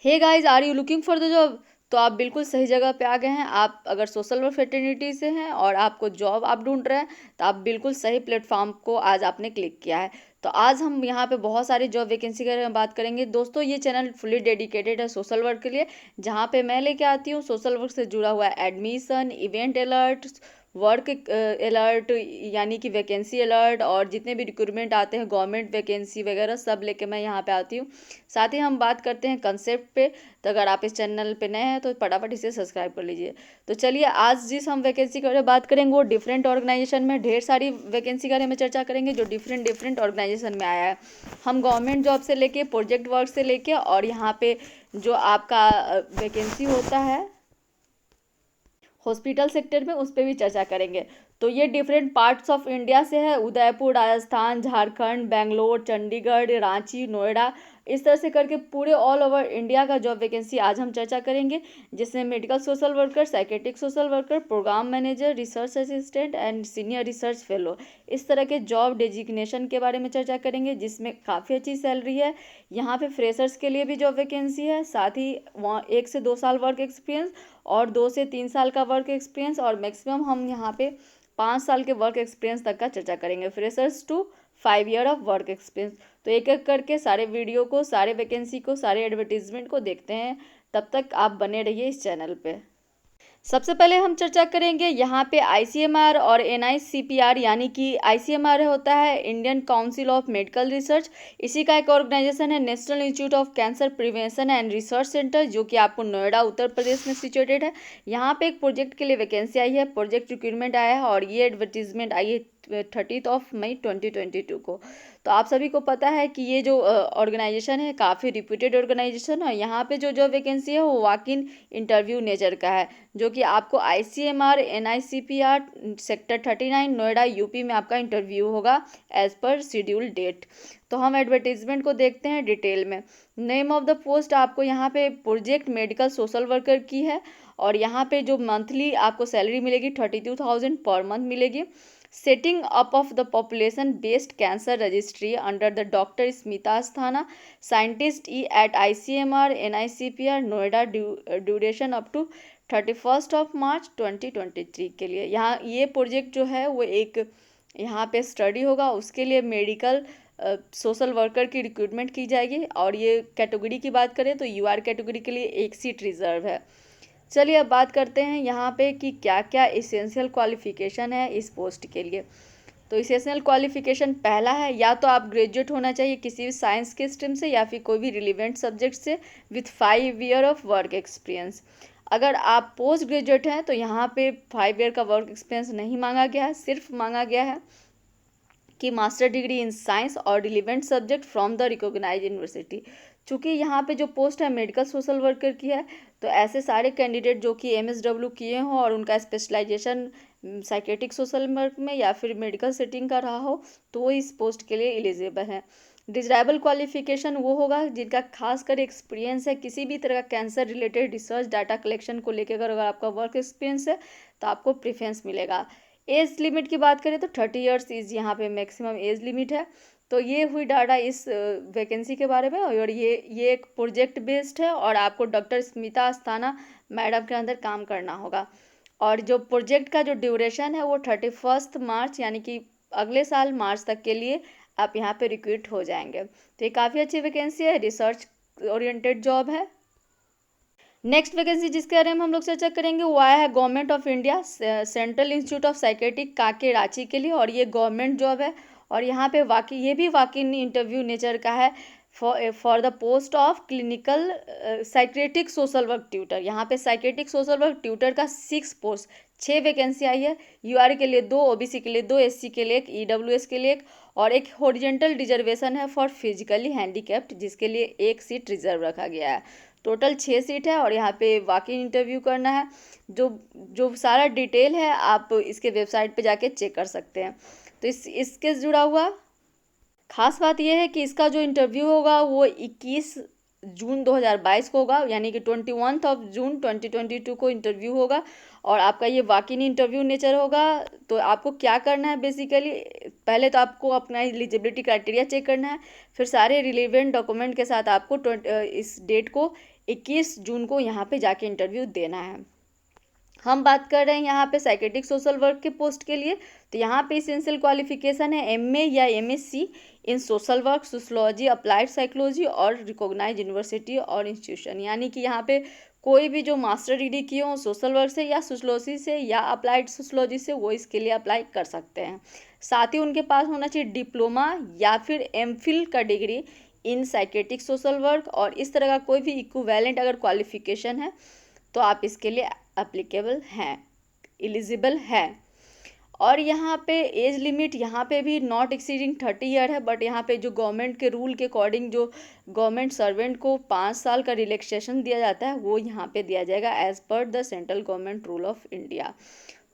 Hey guys, are you looking for the job? तो आप बिल्कुल सही जगह पे आ गए हैं। आप अगर सोशल वर्क फ्रेटर्निटी से हैं और आपको जॉब आप ढूंढ रहे हैं तो आप बिल्कुल सही प्लेटफॉर्म को आज आपने क्लिक किया है। तो आज हम यहाँ पे बहुत सारी जॉब वैकेंसी के बारे में बात करेंगे। दोस्तों, ये चैनल फुली डेडिकेटेड है सोशल वर्क के लिए, जहाँ पे मैं लेके आती हूँ सोशल वर्क से जुड़ा हुआ admission, event alert, work alert यानी कि वैकेंसी अलर्ट, और जितने भी रिक्रूटमेंट आते हैं गवर्नमेंट वैकेंसी वगैरह सब लेके मैं यहाँ पे आती हूँ। साथ ही हम बात करते हैं कंसेप्ट पे। तो अगर आप इस चैनल पे नए हैं तो फटाफट इसे सब्सक्राइब कर लीजिए। तो चलिए, आज जिस हम वैकेंसी के बारे में बात करेंगे वो डिफरेंट ऑर्गेनाइजेशन में ढेर सारी वैकेंसी के बारे में चर्चा करेंगे जो डिफरेंट डिफरेंट ऑर्गेनाइजेशन में आया है। हम गवर्नमेंट जॉब से लेके प्रोजेक्ट वर्क से लेके और यहाँ पे जो आपका वैकेंसी होता है हॉस्पिटल सेक्टर में, उस पर भी चर्चा करेंगे। तो ये डिफरेंट पार्ट्स ऑफ इंडिया से है, उदयपुर, राजस्थान, झारखंड, बेंगलोर, चंडीगढ़, रांची, नोएडा, इस तरह से करके पूरे ऑल ओवर इंडिया का जॉब वैकेंसी आज हम चर्चा करेंगे, जिसमें medical social worker, psychiatric social worker, programme manager, research assistant and senior research fellow, इस तरह के जॉब डेजिग्नेशन के बारे में चर्चा करेंगे, जिसमें काफ़ी अच्छी सैलरी है। यहाँ पे फ्रेशर्स के लिए भी जॉब वैकेंसी है, साथ ही वहाँ 1 से 2 साल वर्क एक्सपीरियंस और 2 से 3 साल का वर्क एक्सपीरियंस, और मैक्सिमम हम यहाँ पे 5 साल के वर्क एक्सपीरियंस तक का चर्चा करेंगे। Freshers to 5 year of work experience. तो एक एक करके सारे वीडियो को, सारे वैकेंसी को, सारे एडवर्टीजमेंट को देखते हैं। तब तक आप बने रहिए इस चैनल पे। सबसे पहले हम चर्चा करेंगे यहाँ पे आईसीएमआर और एनआईसीपीआर, यानी कि आईसीएमआर होता है Indian council of medical research. इसी का एक ऑर्गेनाइजेशन है national institute of cancer prevention and research centre, जो कि आपको नोएडा उत्तर प्रदेश में सिचुएटेड है। यहाँ पे एक प्रोजेक्ट के लिए वैकेंसी आई है, प्रोजेक्ट रिक्रूटमेंट आया है, और ये एडवर्टीजमेंट आई है 30 मई 2022 को। तो आप सभी को पता है कि ये जो ऑर्गेनाइजेशन है काफ़ी रिप्यूटेड ऑर्गेनाइजेशन है। यहाँ पे जो जॉब वैकेंसी है वो वॉक इन इंटरव्यू नेचर का है, जो कि आपको आईसीएमआर एनआईसीपीआर सेक्टर 39 नोएडा यूपी में आपका इंटरव्यू होगा एज पर शेड्यूल डेट। तो हम एडवर्टीजमेंट को देखते हैं डिटेल में। नेम ऑफ द पोस्ट आपको यहाँ पे प्रोजेक्ट मेडिकल सोशल वर्कर की है, और यहाँ पे जो मंथली आपको सैलरी मिलेगी 32,000 पर मंथ मिलेगी। Setting up of the population based cancer registry under the doctor Smita Asthana, scientist E at ICMR NICPR Noida, duration up to 31 March 2023 के लिए। यहाँ ये प्रोजेक्ट जो है वो एक यहाँ पे स्टडी होगा, उसके लिए मेडिकल सोशल वर्कर की रिक्रूटमेंट की जाएगी। और ये कैटेगरी की बात करें तो यूआर कैटेगरी के लिए एक सीट रिजर्व है। चलिए अब बात करते हैं यहाँ पे कि क्या क्या इसेंशियल क्वालिफिकेशन है इस पोस्ट के लिए। तो इसेंशियल क्वालिफिकेशन पहला है, या तो आप ग्रेजुएट होना चाहिए किसी भी साइंस के स्ट्रीम से या फिर कोई भी रिलेवेंट सब्जेक्ट से with 5 year of work experience. अगर आप पोस्ट ग्रेजुएट हैं तो यहाँ पे 5 ईयर का वर्क एक्सपीरियंस नहीं मांगा गया है, सिर्फ मांगा गया है कि मास्टर डिग्री इन साइंस और relevant subject from the recognise university. चूँकि यहाँ पे जो पोस्ट है मेडिकल सोशल वर्कर की है, तो ऐसे सारे कैंडिडेट जो कि एमएसडब्ल्यू किए हों और उनका स्पेशलाइजेशन साइकेट्रिक सोशल वर्क में या फिर मेडिकल सेटिंग का रहा हो, तो वो इस पोस्ट के लिए एलिजिबल हैं। डिजराइबल क्वालिफिकेशन वो होगा जिनका खासकर एक्सपीरियंस है किसी भी तरह का cancer related research data collection को लेकर। अगर आपका वर्क एक्सपीरियंस है तो आपको प्रेफरेंस मिलेगा। एज लिमिट की बात करें तो 30 ईयर्स इज यहाँ पे मैक्सिमम एज लिमिट है। तो ये हुई डाटा इस वैकेंसी के बारे में। और ये एक प्रोजेक्ट बेस्ड है और आपको डॉक्टर स्मिता अस्थाना मैडम के अंदर काम करना होगा। और जो प्रोजेक्ट का जो ड्यूरेशन है वो 31 मार्च यानी कि अगले साल मार्च तक के लिए आप यहाँ पे रिक्रूट हो जाएंगे। तो ये काफ़ी अच्छी वैकेंसी है, रिसर्च ओरिएंटेड जॉब है। नेक्स्ट वैकेंसी जिसके बारे में हम लोग चर्चा करेंगे वो आया है government of India central institute of psychiatric काके रांची के लिए, और ये गवर्नमेंट जॉब है। और यहाँ पे ये भी वाकई इंटरव्यू नेचर का है for the post of clinical psychiatric social work tutor. यहाँ पे साइकेट्रिक सोशल वर्क ट्यूटर का 6 पोस्ट, 6 वैकेंसी आई है। यूआर के लिए 2, ओबीसी के लिए 2, एससी के लिए 1, ईडब्ल्यूएस के लिए 1, और एक हॉरिजॉन्टल रिजर्वेशन है फॉर फिजिकली हैंडीकैप्ड, जिसके लिए 1 सीट रिजर्व रखा गया है। टोटल 6 सीट है और यहाँ पे वाकई इंटरव्यू करना है। जो जो सारा डिटेल है आप इसके वेबसाइट पे जाके चेक कर सकते हैं। तो इसके जुड़ा हुआ खास बात यह है कि इसका जो इंटरव्यू होगा वो 21 जून 2022 को होगा, यानी कि 21 जून 2022 को इंटरव्यू होगा और आपका ये वॉक इन इंटरव्यू नेचर होगा। तो आपको क्या करना है बेसिकली, पहले तो आपको अपना एलिजिबिलिटी क्राइटेरिया चेक करना है, फिर सारे रिलेवेंट डॉक्यूमेंट के साथ आपको इस डेट को 21 जून को यहाँ पे जाके इंटरव्यू देना है। हम बात कर रहे हैं यहाँ पे साइकेट्रिक सोशल वर्क के पोस्ट के लिए, तो यहाँ पे इसेंशियल क्वालिफिकेशन है एमए या MSc in social work, sociology, applied psychology और रिकॉग्नाइज यूनिवर्सिटी और इंस्टीट्यूशन, यानी कि यहाँ पे कोई भी जो मास्टर डिग्री किए हों सोशल वर्क से या सोशलॉजी से या अप्लाइड सोशलॉजी से, वो इसके लिए अप्लाई कर सकते हैं। साथ ही उनके पास होना चाहिए डिप्लोमा या फिर एमफिल का degree in psychiatric social work, और इस तरह का कोई भी इक्विवेलेंट अगर क्वालिफिकेशन है तो आप इसके लिए एप्लीकेबल हैं, एलिजिबल हैं। और यहाँ पे एज लिमिट यहाँ पे भी नॉट एक्सीडिंग 30 ईयर है, बट यहाँ पे जो गवर्नमेंट के रूल के अकॉर्डिंग जो गवर्नमेंट सर्वेंट को 5 साल का रिलैक्सेशन दिया जाता है वो यहाँ पे दिया जाएगा as per the central government rule of India.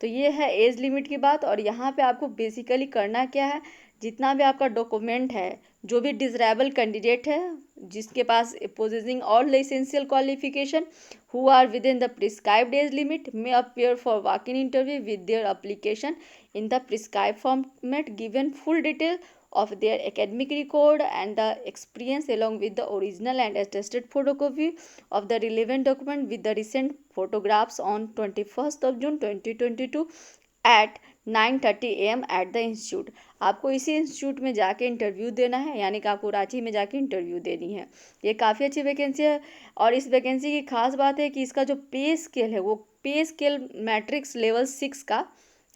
तो ये है एज लिमिट की बात। और यहाँ पे आपको बेसिकली करना क्या है, जितना भी आपका डॉक्यूमेंट है, जो भी डिजरेबल कैंडिडेट है जिसके पास possessing all essential qualification who are within the prescribed age limit may appear for walk-in interview with their application in the prescribed format, given full detail of their academic record and the experience along with the original and attested photocopy of the relevant document with the recent photographs on 21st of June 2022 at 9:30 AM at the institute. आपको इसी institute में जाके interview देना है, यानी कि आपको रांची में जाके इंटरव्यू देनी है। ये काफ़ी अच्छी वैकेंसी है और इस वैकेंसी की खास बात है कि इसका जो पे स्केल है वो पे स्केल मैट्रिक्स लेवल 6 का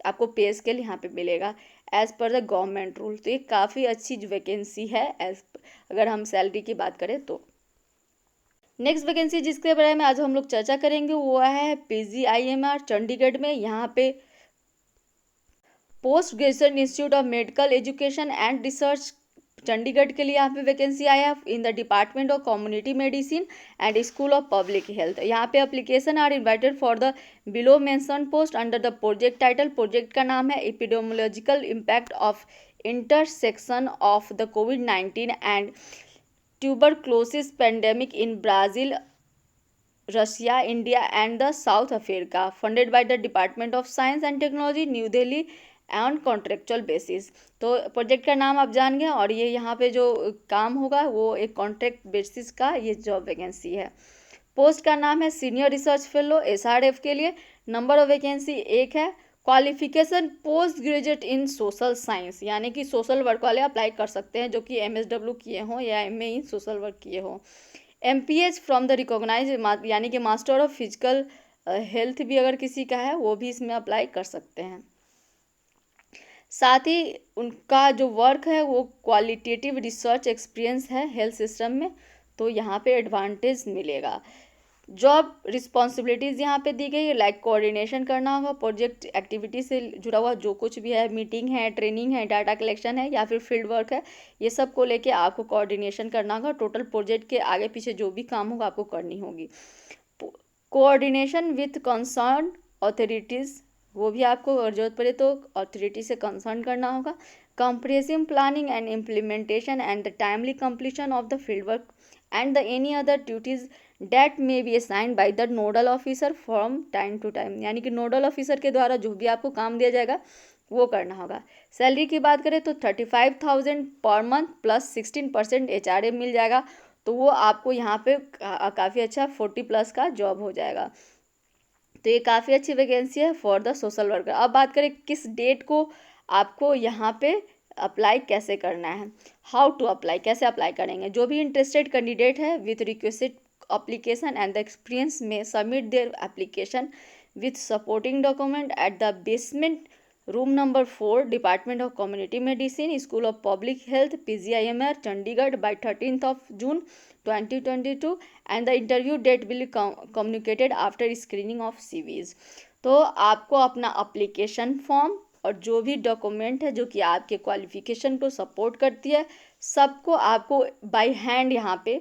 आपको पे स्केल यहाँ पे मिलेगा as per the government rule. तो ये काफ़ी अच्छी वैकेंसी है अगर हम सैलरी की बात करें तो। नेक्स्ट वैकेंसी जिसके बारे में आज हम लोग चर्चा करेंगे वो है PGIMR चंडीगढ़ में। यहाँ पे post graduation institute of medical education and research Chandigarh के लिए यहाँ पे वैकेंसी आया in the department of community medicine and school of public health. यहाँ पे application are invited for the below mention post under the project title. Project का नाम है epidemiological impact of intersection of the COVID-19 and tuberculosis pandemic in Brazil, Russia, India and the South Africa, funded by the department of science and technology, new Delhi on contractual basis. तो project का नाम आप जान गए और ये यहाँ पे जो काम होगा वो एक कॉन्ट्रैक्ट बेसिस का ये जॉब वैकेंसी है। पोस्ट का नाम है सीनियर रिसर्च फेलो SRF के लिए। नंबर ऑफ वैकेंसी 1 है। Qualification post graduate in social science, यानी कि सोशल वर्क वाले अप्लाई कर सकते हैं जो कि MSW किए हों या MA इन सोशल वर्क किए हों। MPH फ्रॉम द रिकॉग्नाइज, यानी कि मास्टर ऑफ फिजिकल हेल्थ भी अगर किसी का है वो भी इसमें अप्लाई कर सकते हैं। साथ ही उनका जो वर्क है वो क्वालिटेटिव रिसर्च एक्सपीरियंस है हेल्थ सिस्टम में, तो यहाँ पे एडवांटेज मिलेगा। जॉब रिस्पॉन्सिबिलिटीज़ यहाँ पे दी गई है, लाइक कोऑर्डिनेशन करना होगा प्रोजेक्ट एक्टिविटी से जुड़ा हुआ जो कुछ भी है, मीटिंग है, ट्रेनिंग है, डाटा कलेक्शन है या फिर फील्ड वर्क है, ये सब को लेके आपको कोऑर्डिनेशन करना होगा। टोटल प्रोजेक्ट के आगे पीछे जो भी काम होगा आपको करनी होगी। कोऑर्डिनेशन विथ कंसर्न ऑथोरिटीज़, वो भी आपको अगर जरूरत पड़े तो अथॉरिटी से कंसर्न करना होगा। Comprehensive planning and implementation and the timely completion of the field work and the any other duties that may be assigned by the nodal officer from time to time, यानी कि nodal officer के द्वारा जो भी आपको काम दिया जाएगा वो करना होगा। सैलरी की बात करें तो 35,000 पर मंथ प्लस 16% HRA मिल जाएगा, तो वो आपको यहाँ पे काफ़ी अच्छा 40+ का जॉब हो जाएगा। तो ये काफ़ी अच्छी वैकेंसी है फॉर द सोशल वर्कर। अब बात करें किस डेट को आपको यहाँ पे अप्लाई कैसे करना है, हाउ टू अप्लाई, कैसे अप्लाई करेंगे। जो भी इंटरेस्टेड कैंडिडेट है with requested application and the experience may submit their application with supporting document at the basement room number 4 Department of Community Medicine School of Public Health PGIMR Chandigarh by 13th of June 2022 and the interview date will be communicated after screening of CVs। तो आपको अपना application form और जो भी document है जो कि आपके क्वालिफिकेशन को सपोर्ट करती है सबको आपको बाय हैंड यहाँ पे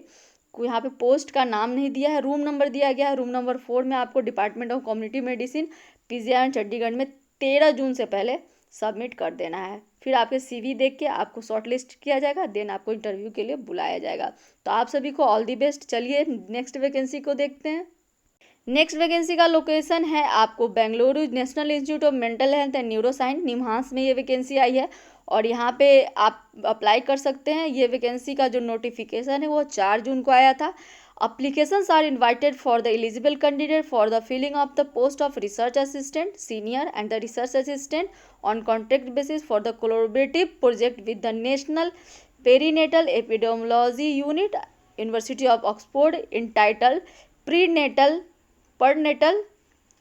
पोस्ट का नाम नहीं दिया है, रूम नंबर दिया गया है। रूम नंबर 4 में आपको department of community medicine PGIMR Chandigarh में 13 जून से पहले सबमिट कर देना है। फिर आपके CV देख के आपको शॉर्टलिस्ट किया जाएगा, देन आपको इंटरव्यू के लिए बुलाया जाएगा। तो आप सभी को ऑल दी बेस्ट। चलिए नेक्स्ट वैकेंसी को देखते हैं। नेक्स्ट वैकेंसी का लोकेशन है आपको Bengaluru national institute of mental health and neuro science, निम्हांस में ये वैकेंसी आई है और यहाँ पे आप अप्लाई कर सकते हैं। ये वैकेंसी का जो नोटिफिकेशन है वो 4 जून को आया था। Applications are invited for the eligible candidate for the filling of the post of research assistant, senior and the research assistant on contract basis for the collaborative project with the National Perinatal Epidemiology Unit, University of Oxford, entitled Prenatal Perinatal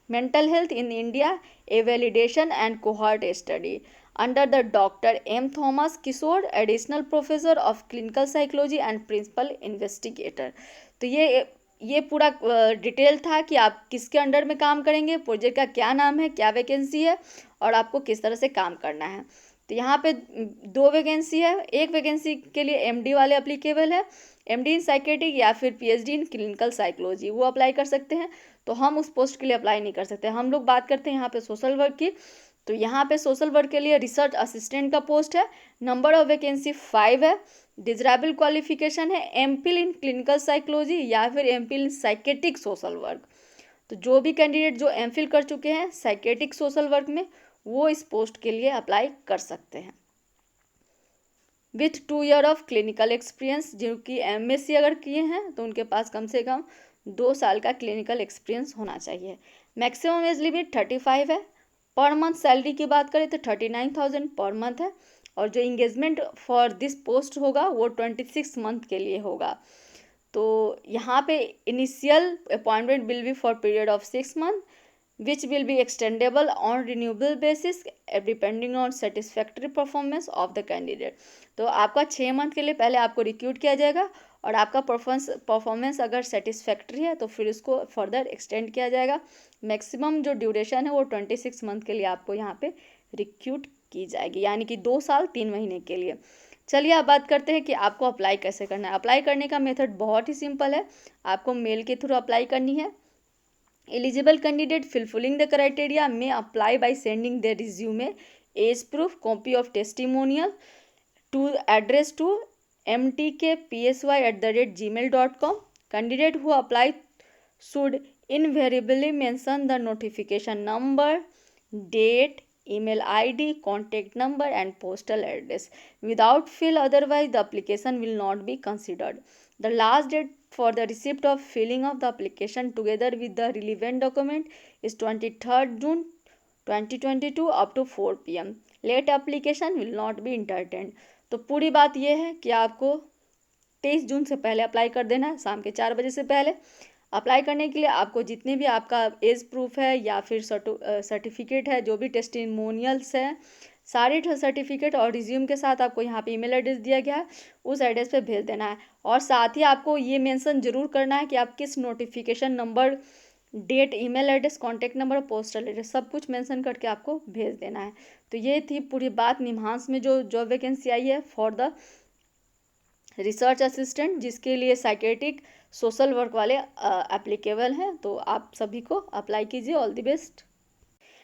Mental Health in India, a validation and cohort study under the Dr. M. Thomas Kishore, additional professor of clinical psychology and principal investigator। तो ये पूरा detail था कि आप किसके under में काम करेंगे, प्रोजेक्ट का क्या नाम है, क्या वैकेंसी है और आपको किस तरह से काम करना है। तो यहाँ पे 2 वैकेंसी है। एक वैकेंसी के लिए MD वाले अप्लीकेबल है, MD इन साइकेट्रिक या फिर PhD इन क्लिनिकल साइकोलॉजी, वो अप्लाई कर सकते हैं। तो हम उस पोस्ट के लिए अप्लाई नहीं कर सकते। हम लोग बात करते हैं यहाँ पे सोशल वर्क की। तो यहाँ पे सोशल वर्क के लिए रिसर्च असिस्टेंट का पोस्ट है। नंबर ऑफ वैकेंसी 5 है। डिजरेबल क्वालिफिकेशन है MPhil इन क्लिनिकल साइकोलॉजी या फिर MPhil इन साइकेट्रिक सोशल वर्क। तो जो भी कैंडिडेट जो MPhil कर चुके हैं साइकेट्रिक सोशल वर्क में, वो इस पोस्ट के लिए अप्लाई कर सकते हैं। With 2 year of clinical experience, जो कि MSc अगर किए हैं तो उनके पास कम से कम 2 साल का क्लिनिकल एक्सपीरियंस होना चाहिए। मैक्सिमम एज लिमिट 35 है। पर मंथ सैलरी की बात करें तो 39,000 पर मंथ है और जो इंगेजमेंट फॉर दिस पोस्ट होगा वो 26 मंथ के लिए होगा। तो यहाँ पे initial appointment will be for period of 6 month which will be extendable on renewable basis depending on satisfactory performance of the candidate। तो आपका 6 मंथ के लिए पहले आपको रिक्रूट किया जाएगा और आपका परफॉर्मेंस अगर सेटिस्फैक्ट्री है तो फिर उसको फर्दर एक्सटेंड किया जाएगा। मैक्सिमम जो ड्यूरेशन है वो 26 मंथ के लिए आपको यहाँ पे रिक्रूट की जाएगी, यानी कि 2 साल 3 महीने के लिए। चलिए अब बात करते हैं कि आपको अप्लाई कैसे करना है। अप्लाई करने का मेथड बहुत ही सिंपल है। आपको मेल के थ्रू अप्लाई करनी है। Eligible candidate fulfilling the criteria may apply by sending their resume, age proof, copy of testimonial to address to mtkpsy@gmail.com। Candidate who apply should invariably mention the notification number, date, email ID, contact number and postal address. Without fill, otherwise the application will not be considered. The last date for the receipt of filling of the application together with the relevant document is 23rd June 2022 up to 4 PM। Late application will not be entertained। तो पूरी बात ये है कि आपको 23 जून से पहले apply कर देना है, शाम के 4 बजे से पहले। अप्लाई करने के लिए आपको जितने भी आपका एज प्रूफ है या फिर सर्टिफिकेट है, जो भी टेस्टिमोनियल्स है, सारे सर्टिफिकेट और रिज्यूम के साथ आपको यहाँ पे ईमेल एड्रेस दिया गया है, उस एड्रेस पे भेज देना है। और साथ ही आपको ये मेंशन जरूर करना है कि आप किस notification number, date, email address, contact number, postal address सब कुछ मेंशन करके आपको भेज देना है। तो ये थी पूरी बात निम्हांस में जो जॉब वैकेंसी आई है फॉर द रिसर्च असिस्टेंट, जिसके लिए साइकेट्रिक सोशल वर्क वाले एप्लीकेबल हैं। तो आप सभी को अप्लाई कीजिए। All the best.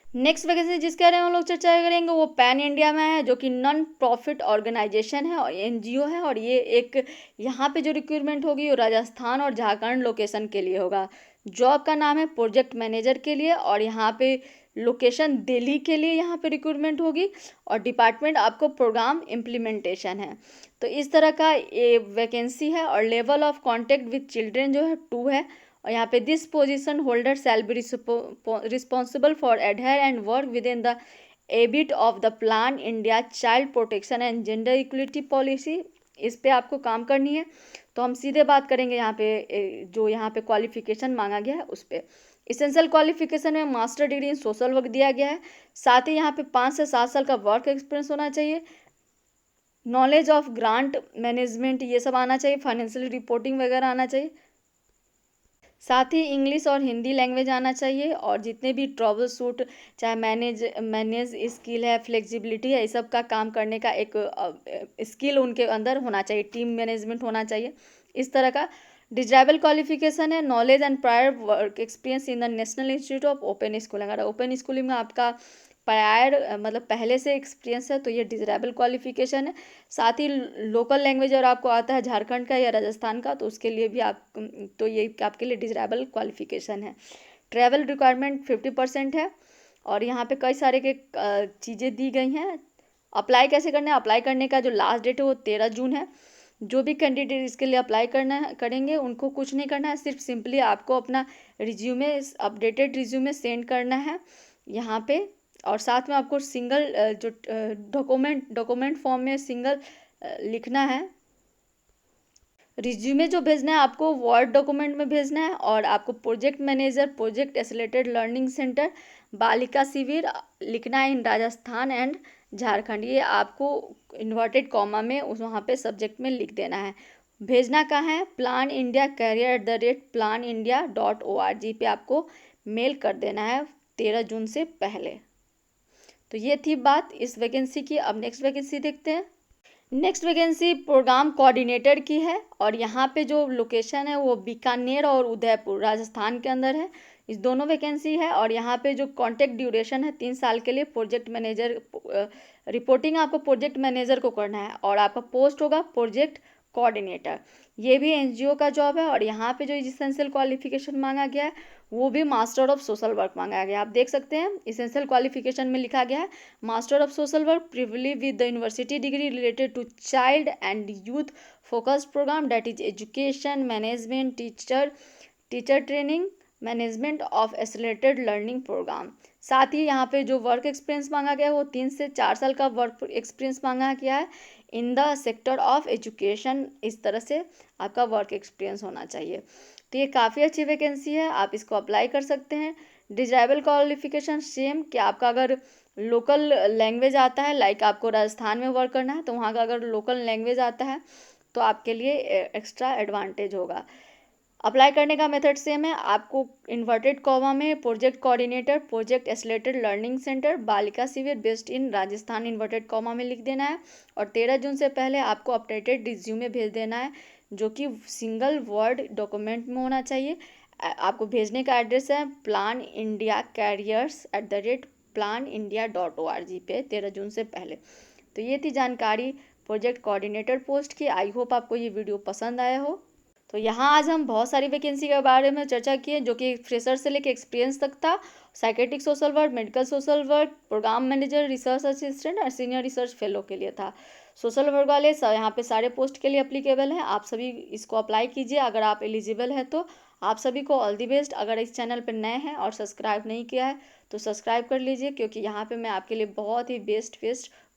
Next vacancy जिसके बारे में हम लोग चर्चा करेंगे वो पैन इंडिया में है, जो कि नॉन प्रॉफिट ऑर्गेनाइजेशन है और NGO है। और ये एक यहाँ पे जो रिक्रूटमेंट होगी वो राजस्थान और झारखंड लोकेशन के लिए होगा। जॉब का नाम है प्रोजेक्ट मैनेजर के लिए और यहाँ पे लोकेशन दिल्ली के लिए यहाँ पे रिक्रूटमेंट होगी और डिपार्टमेंट आपको प्रोग्राम इम्प्लीमेंटेशन है। तो इस तरह का ये वैकेंसी है और level of contact with children जो है 2 है। और यहाँ पे this position holder shall be responsible for adhere and work within the ambit of the Plan India child protection and gender equality policy. इस पे आपको काम करनी है। तो हम सीधे बात करेंगे यहाँ पे जो यहाँ पे क्वालिफिकेशन मांगा गया है उस पर। इसेंशियल क्वालिफिकेशन में मास्टर डिग्री इन सोशल वर्क दिया गया है। साथ ही यहाँ पे 5 से 7 साल का वर्क एक्सपीरियंस होना चाहिए। नॉलेज ऑफ ग्रांट मैनेजमेंट ये सब आना चाहिए। फाइनेंशियल रिपोर्टिंग वगैरह आना चाहिए। साथ ही इंग्लिश और हिंदी लैंग्वेज आना चाहिए और जितने भी ट्रबल शूट, चाहे मैनेज स्किल है, फ्लेक्सिबिलिटी है, इस सब का काम करने का एक स्किल उनके अंदर होना चाहिए। टीम मैनेजमेंट होना चाहिए। इस तरह का डिजरेबल क्वालिफिकेशन है। Knowledge and prior work experience in the national institute of open schooling. अगर ओपन स्कूलिंग में आपका प्रायर मतलब पहले से एक्सपीरियंस है तो ये डिजरेबल क्वालिफिकेशन है। साथ ही लोकल लैंग्वेज अगर आपको आता है झारखंड का या राजस्थान का तो उसके लिए भी तो ये आपके लिए डिजरेबल क्वालिफिकेशन है। ट्रैवल रिक्वायरमेंट 50% है और यहाँ पे कई सारे के चीज़ें दी गई हैं। अप्लाई कैसे करना है, अप्लाई करने का जो लास्ट डेट है वो 13 जून है। जो भी कैंडिडेट इसके लिए अप्लाई करेंगे उनको कुछ नहीं करना है, सिर्फ सिंपली आपको अपना रिज्यूमे, अपडेटेड रिज्यूमे सेंड करना है यहाँ पे। और साथ में आपको सिंगल जो डॉक्यूमेंट फॉर्म में सिंगल लिखना है। रिज्यूमे जो भेजना है आपको वर्ड डॉक्यूमेंट में भेजना है और आपको project manager, project isolated learning centre, Balika Shivir लिखना है इन राजस्थान एंड झारखंड। ये आपको इन्वर्टेड कॉमा में वहाँ पे सब्जेक्ट में लिख देना है। भेजना कहाँ है, planindiacareer@planindia.org पे आपको मेल कर देना है 13 जून से पहले। तो ये थी बात इस वैकेंसी की। अब नेक्स्ट वैकेंसी देखते हैं। नेक्स्ट वैकेंसी प्रोग्राम कोऑर्डिनेटर की है और यहाँ पे जो लोकेशन है वो बीकानेर और उदयपुर राजस्थान के अंदर है। इस दोनों वैकेंसी है और यहाँ पे जो कॉन्ट्रैक्ट ड्यूरेशन है 3 साल के लिए। प्रोजेक्ट मैनेजर रिपोर्टिंग आपको प्रोजेक्ट मैनेजर को करना है और आपका पोस्ट होगा प्रोजेक्ट कोऑर्डिनेटर। ये भी एनजीओ का जॉब है और यहाँ पे जो इसेंशियल क्वालिफिकेशन मांगा गया है वो भी मास्टर ऑफ सोशल वर्क मांगा गया है। आप देख सकते हैं इसेंशियल क्वालिफिकेशन में लिखा गया है मास्टर ऑफ सोशल वर्क प्रिवली with the university degree related to child and youth focused program that is education management teacher training management of isolated learning program. साथ ही यहाँ पे जो वर्क एक्सपीरियंस मांगा गया है वो 3 से 4 साल का वर्क एक्सपीरियंस मांगा गया है in the sector of education. इस तरह से आपका वर्क एक्सपीरियंस होना चाहिए। तो ये काफ़ी अच्छी वैकेंसी है, आप इसको अप्लाई कर सकते हैं। डिजरेबल क्वालिफिकेशन सेम कि आपका अगर लोकल लैंग्वेज आता है, लाइक आपको राजस्थान में वर्क करना है तो वहाँ का अगर लोकल लैंग्वेज आता है तो आपके लिए एक्स्ट्रा एडवांटेज होगा। अप्लाई करने का मेथड सेम है, आपको इन्वर्टेड कॉमा में project coordinator, project isolated learning centre, Balika Shivir based in Rajasthan inverted comma में लिख देना है और 13 जून से पहले आपको अपडेटेड रिज्यूमे भेज देना है जो कि सिंगल वर्ड डॉक्यूमेंट में होना चाहिए। आपको भेजने का एड्रेस है planindiacareers@planindia.org पे 13 जून से पहले। तो ये थी जानकारी प्रोजेक्ट कोऑर्डिनेटर पोस्ट की। आई होप आपको ये वीडियो पसंद आया हो। तो यहाँ आज हम बहुत सारी वैकेंसी के बारे में चर्चा किए जो कि फ्रेशर से लेकर एक्सपीरियंस तक था। Psychiatric social work, medical social work, programme manager, research assistant और सीनियर रिसर्च फेलो के लिए था। सोशल वर्क वाले यहाँ पे सारे पोस्ट के लिए अप्लीकेबल हैं। आप सभी इसको अप्लाई कीजिए अगर आप एलिजिबल है तो। आप सभी को ऑल दी बेस्ट। अगर इस चैनल पर नए हैं और सब्सक्राइब नहीं किया है तो सब्सक्राइब कर लीजिए क्योंकि यहाँ पे मैं आपके लिए बहुत ही best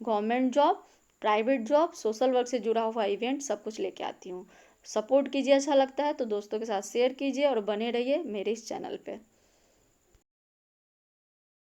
government job, private job, social work से जुड़ा हुआ इवेंट सब कुछ लेके आती हूँ। सपोर्ट कीजिए, अच्छा लगता है तो दोस्तों के साथ शेयर कीजिए और बने रहिए मेरे इस चैनल पे।